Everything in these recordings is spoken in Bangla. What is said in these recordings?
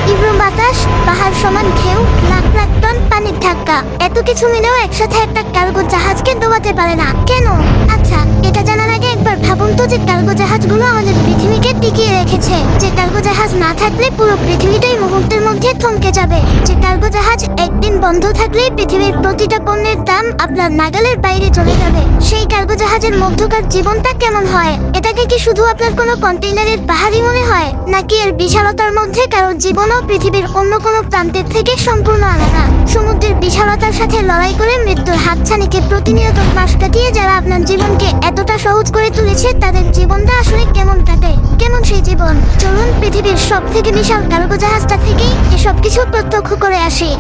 তীব্র বাতাস, পাহাড় সমান ঢেউ, লাখ লাখ টন পানির ধাক্কা, এত কিছু মিলেও একসাথে একটা কার্গো জাহাজকে ডোবাতে পারে না কেন? আচ্ছা, এটা জানার আগে একবার ভাবুন তো যে কার্গো জাহাজগুলো আমাদের পৃথিবীকে টিকিয়ে রেখেছে। যে কার্গো জাহাজ না থাকলে পুরো পৃথিবীটাই মুহূর্তের মধ্যে থমকে যাবে। যে কার্গো জাহাজ একদিন বন্ধ থাকলে পৃথিবীর প্রতিটা পণ্যের দাম আপনার নাগালের বাইরে চলে যাবে। সেই কার্গো জাহাজের মধ্যকার জীবনটা কেমন হয়? এটাকে কি শুধু আপনার কোনো কন্টেইনারের পাহাড়ি মনে হয়, নাকি এর বিশালতার মধ্যে কারোর জীবনও পৃথিবীর অন্য কোনো প্রান্তের থেকে সম্পূর্ণ আলাদা? সমুদ্রের বিশালতার সাথে লড়াই করে মৃত্যুর হাতছানিকে প্রতিনিয়ত পাশ কাটিয়ে যারা আপনার জীবনকে এতটা সহজ করে তুলেছে, তাদের জীবনটা আসলে কেমন কাটে? কেমন সেই জীবন? চলুন পৃথিবীর সব থেকে বিশাল কার্গো জাহাজটা থেকেই এসব কিছু প্রত্যক্ষ করে আসি।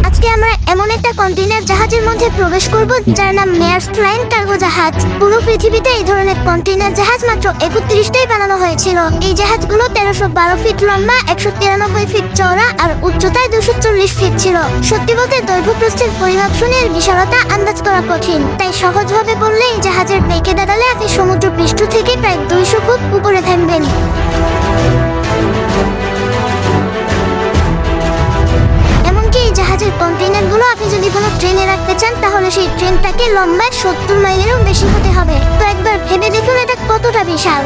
আজকে আমরা এমন একটা কন্টেইনার জাহাজের মধ্যে প্রবেশ করব যার নাম মেয়ার্স লাইন কার্গো জাহাজ। পুরো পৃথিবীতে এই ধরনের কন্টেইনার জাহাজ মাত্র 31টাই বানানো হয়েছিল। এই জাহাজগুলো 1312 ফিট লম্বা, 193 ফিট চওড়া আর উচ্চতায় 240 ফিট ছিল। সত্যি বলতে দৈর্ঘ্য প্রস্থের পরিমাপ শুনে এর বিশালতা আন্দাজ করা কঠিন। তাই সহজভাবে বললে এই জাহাজের বেঁকে দাঁড়ালে আপনি সমুদ্র পৃষ্ঠ থেকে প্রায় 200 ফুট উপরে থাকবেন। এই জাহাজের কন্টেইনারগুলো আপনি যদি কোনো ট্রেনে রাখতে চান, তাহলে সেই ট্রেনটাকে লম্বায় 70 মাইলেরও বেশি হতে হবে। তো একবার ভেবে দেখুন এটা কতটা বিশাল।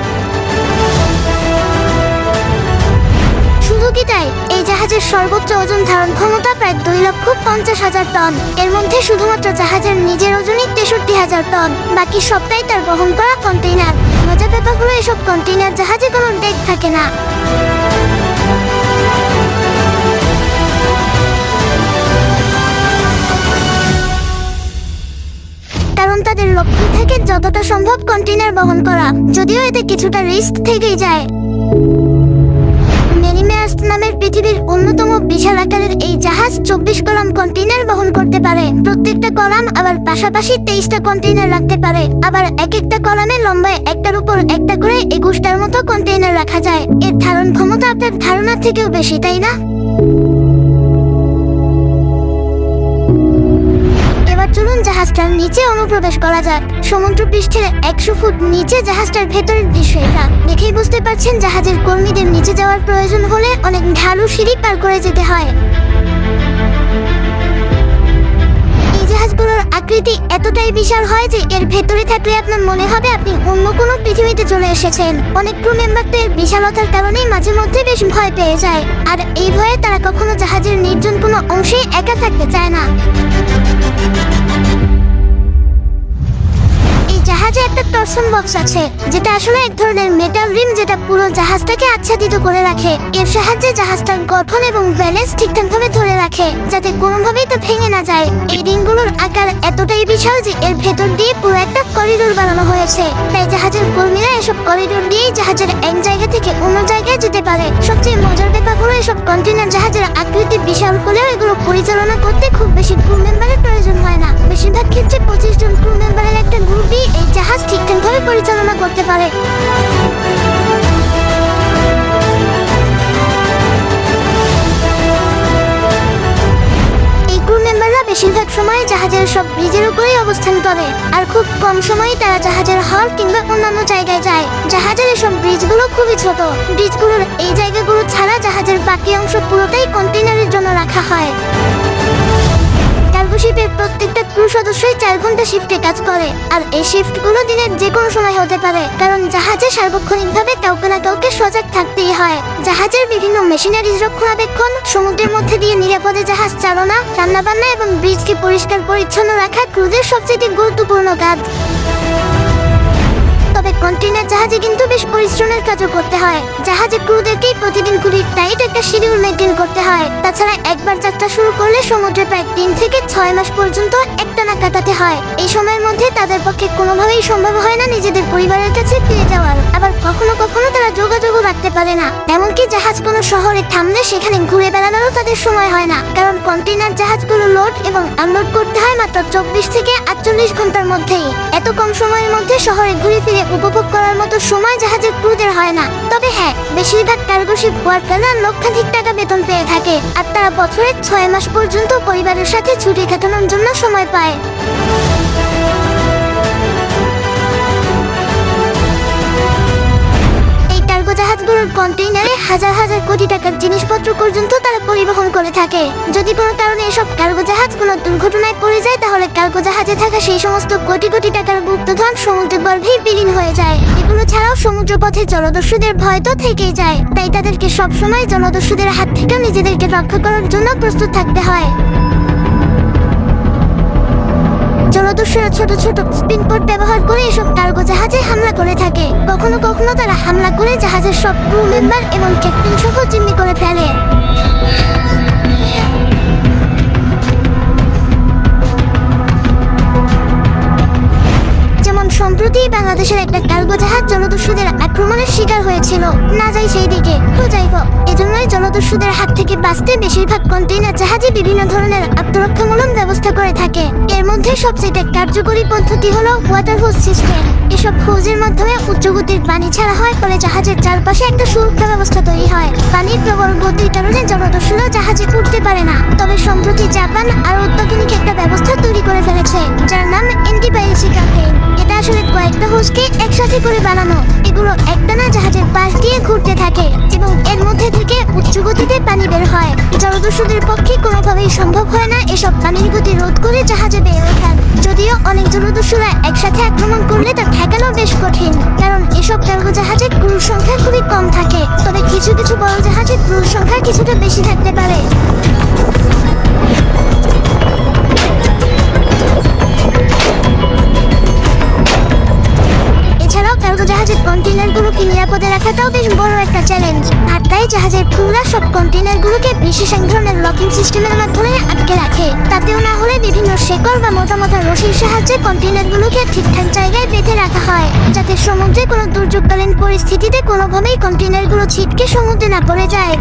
শুধু কি তাই, এই জাহাজের সর্বোচ্চ ওজন ধারণ ক্ষমতা প্রায় 2,50,000 টন। এর মধ্যে শুধুমাত্র জাহাজের নিজের ওজনই 63,000 টন, বাকি সবটাই তার বহন করা কন্টেইনার। মজার ব্যাপার হলো এসব কন্টেইনার জাহাজে কোনো ডেক থাকে না। কারণ তাদের লক্ষ্য থেকে যতটা সম্ভব কন্টেইনার বহন করা, যদিও এতে কিছুটা রিস্ক থেকেই যায়। মেরিমেয়ার্স নামের পৃথিবীর অন্যতম বিশাল আকারের এই জাহাজ 24 কলাম কন্টেইনার বহন করতে পারে। প্রত্যেকটা কলাম আবার পাশাপাশি 23টা কন্টেইনার রাখতে পারে। আবার এক একটা কলামে লম্বায় একটার উপর একটা করে 21টার মতো কন্টেইনার রাখা যায়। এর ধারণ ক্ষমতা আপনার ধারণার থেকেও বেশি, তাই না? চলুন জাহাজটার নিচে অনুপ্রবেশ করা যাক। সমুদ্র পৃষ্ঠের 100 ফুট নিচে জাহাজটার ভেতরের দৃশ্য এটা দেখেই বুঝতে পারছেন জাহাজের কর্মীদের নিচে যাওয়ার প্রয়োজন হলে অনেক ঢালু সিঁড়ি পার করে যেতে হয়। এই জাহাজগুলোর আকৃতি এতটাই বিশাল হয় যে এর ভেতরে থাকলে আপনার মনে হবে আপনি অন্য কোনো পৃথিবীতে চলে এসেছেন। অনেক ক্রু মেম্বার তো এর বিশালতার কারণেই মাঝে মধ্যে বেশ ভয় পেয়ে যায়, আর এই ভয়ে তারা কখনো জাহাজের নির্জন কোনো অংশে একা থাকতে চায় না। জাহাজে একটা টরসন বক্স আছে, যেটা আসলে এক ধরনের মেটাল রিম, যেটা পুরো জাহাজটাকে আচ্ছাদিত করে রাখে। এর সাহায্যে জাহাজটার গঠন এবং ব্যালেন্স ঠিকঠাকভাবে ধরে রাখে, যাতে কোনোভাবেই তো ভেঙে না যায়। এই রিংগুলোর আকার এতটাই বিশাল যে এর ভেতর দিয়ে পুরো একটা করিডোর বানানো হয়েছে। তাই জাহাজের কর্মীরা এসব করিডোর দিয়েই জাহাজের এক জায়গা থেকে অন্য জায়গায় যেতে পারে। সবচেয়ে মজার ব্যাপার হলো এসব কন্টেইনার জাহাজের আকৃতি বিশাল হলেও এগুলো পরিচালনা করতে খুব বেশি ক্রু মেম্বারের প্রয়োজন হয় না। বেশিরভাগ ক্ষেত্রে 25 জন ক্রু মেম্বারের একটা গ্রুপই এই জাহাজ ঠিকঠাকভাবে পরিচালনা করতে পারে। এই ক্রু মেম্বাররা বেশিরভাগ সময় জাহাজের সব ব্রিজের উপরেই অবস্থান করে, আর খুব কম সময়ই তারা জাহাজের হল কিংবা অন্যান্য জায়গায় যায়। জাহাজের এসব ব্রিজগুলো খুবই ছোট। ব্রিজগুলোর এই জায়গাগুলো ছাড়া জাহাজের বাকি অংশ পুরোটাই কন্টেইনারের জন্য রাখা হয়। কার্গো শিপের প্রত্যেকটা ক্রু সদস্যই 4 ঘন্টা শিফটে কাজ করে, আর এই শিফটগুলো দিনের যে কোনো সময় হতে পারে, কারণ জাহাজে সার্বক্ষণিকভাবে কাউকে না কাউকে সজাগ থাকতেই হয়। জাহাজের বিভিন্ন মেশিনারিজ রক্ষণাবেক্ষণ, সমুদ্রের মধ্যে দিয়ে নিরাপদে জাহাজ চালনা, রান্নাবান্না এবং ব্রিজকে পরিষ্কার পরিচ্ছন্ন রাখা ক্রুদের সবচেয়ে গুরুত্বপূর্ণ কাজ। তবে কন্টেইনার জাহাজে কিন্তু বেশ পরিশ্রমের কাজও করতে হয়। জাহাজে ক্রুদেরকেই প্রতিদিন খুবই টাইট একটা শিডিউল মেইনটেইন করতে হয়। তাছাড়া একবার যাত্রা শুরু করলে সমুদ্রে প্রায় 3 থেকে 6 মাস পর্যন্ত একটানা কাটাতে হয়। এই সময়ের মধ্যে তাদের পক্ষে কোনোভাবেই সম্ভব হয় না নিজেদের পরিবারের কাছে ফিরে যাওয়ার। আবার কখনো কখনো তারা যোগাযোগও রাখতে পারে না। এমনকি জাহাজ কোনো শহরে থামলে সেখানে ঘুরে বেড়ানোরও তাদের সময় হয় না, কারণ কন্টেইনার জাহাজগুলো লোড এবং আনলোড করতে হয় মাত্র 24 থেকে 48 ঘন্টার মধ্যেই। এত কম সময়ের মধ্যে শহরে ঘুরে ফিরে উপভোগ করার মতো সময় জাহাজের ক্রুদের হয় না। তবে হ্যাঁ, বেশিরভাগ কার্গো শিপ ওয়ার্কাররা লক্ষাধিক টাকা বেতন পেয়ে থাকে, আর তারা বছরে 6 মাস পর্যন্ত পরিবারের সাথে ছুটি কাটানোর জন্য সময় পায়। এই জাহাজগুলোর কন্টেইনারে হাজার হাজার কোটি টাকার জিনিসপত্র পর্যন্ত তারা পরিবহন করে থাকে। যদি কোনো কারণে এসব কার্গো জাহাজ কোনো দুর্ঘটনায় পড়ে যায়, তাহলে কার্গো জাহাজে থাকা সেই সমস্ত কোটি কোটি টাকার গুপ্তধন সমুদ্রের গর্ভেই বিলীন হয়ে যায়। এগুলো ছাড়াও সমুদ্রপথে জলদস্যুদের ভয় তো থেকেই যায়, তাই তাদেরকে সবসময় জলদস্যুদের হাত থেকে নিজেদেরকে রক্ষা করার জন্য প্রস্তুত থাকতে হয়। জলদস্যুরা ছোট ছোট স্পিনবোট ব্যবহার করে এসব কার্গো জাহাজে হামলা করে থাকে। কখনো কখনো তারা হামলা করে জাহাজের সব ক্রু মেম্বার এবং ক্যাপ্টেন সহ জিম্মি করে ফেলে। যেমন সম্প্রতি বাংলাদেশের একটা কার্গো জাহাজ জলদস্যুদের আক্রমণের শিকার হয়েছিল। না যাই সেই দিকে, তো যাই হোক, এজন্যই জলদস্যুদের হাত থেকে বাঁচতে বেশিরভাগ কন্টেইনার জাহাজে বিভিন্ন ধরনের আত্মরক্ষামূলক ব্যবস্থা করে থাকে। এর মধ্যে সবচেয়ে কার্যকরী পদ্ধতি হলো ওয়াটার হোজ সিস্টেম। এসব হোজের মাধ্যমে উচ্চগতির পানি ছাড়া হয়, ফলে জাহাজের চারপাশে একটা সুরক্ষা ব্যবস্থা তৈরি হয়। পানির প্রবল গতির কারণে জলদস্যুরা জাহাজে উঠতে পারে না। তবে সম্প্রতি জাপান আরো অত্যাধুনিক একটা ব্যবস্থা তৈরি করে ফেলেছে, যার নাম অ্যান্টি-পাইরেসি ক্যাম্পেইন। এটা আসলে কয়েকটা হোজকে একসাথে করে বানানো। এগুলো একটানা জাহাজের পাশ দিয়ে ঘুরতে থাকে এবং এর মধ্যে থেকে উচ্চ গতিতে পানি বের হয়। জলদস্যুদের পক্ষে কোনোভাবেই সম্ভব হয় না এসব পানির গতি রোধ করে জাহাজে বেয়ে ওঠার। যদিও অনেক জলদস্যুরা একসাথে আক্রমণ করলে তা ঠেকানো বেশ কঠিন, কারণ এসব কার্গো জাহাজে ক্রুর সংখ্যা খুবই কম থাকে। তবে কিছু কিছু বড় জাহাজে ক্রুর সংখ্যা কিছুটা বেশি থাকতে পারে। এছাড়াও কার্গো জাহাজের কন্টেইনারগুলোকে নিরাপদে রাখাটাও বেশ বড় একটা চ্যালেঞ্জ। আর তাই জাহাজের ক্রুরা সব কন্টেইনারগুলোকে বিশেষ এক ধরনের লকিং সিস্টেমের মাধ্যমে আটকে রাখে। তাতেও না হলে বিভিন্ন শেকড় বা মোটা মোটা রশির সাহায্যে কন্টেইনারগুলোকে ঠিকঠাক জায়গায় বেঁধে রাখা হয়, যাতে সমুদ্রে কোনো দুর্যোগকালীন পরিস্থিতিতে কোনোভাবেই কন্টেইনারগুলো ছিটকে সমুদ্রে না পড়ে যায়।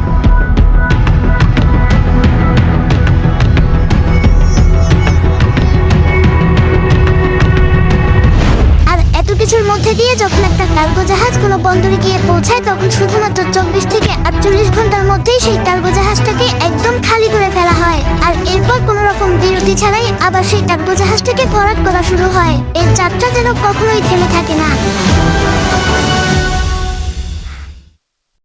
কিছুর মধ্যে দিয়ে যখন একটা কার্গো জাহাজ কোনো বন্দরে গিয়ে পৌঁছায়, তখন শুধুমাত্র 24 থেকে 48 ঘন্টার মধ্যেই সেই কার্গো জাহাজটাকে একদম খালি করে ফেলা হয়। আর এরপর কোনো রকম বিরতি ছাড়াই আবার সেই কার্গো জাহাজটাকে ভরাট করা শুরু হয়। এর যাত্রা যেন কখনোই থেমে থাকে না।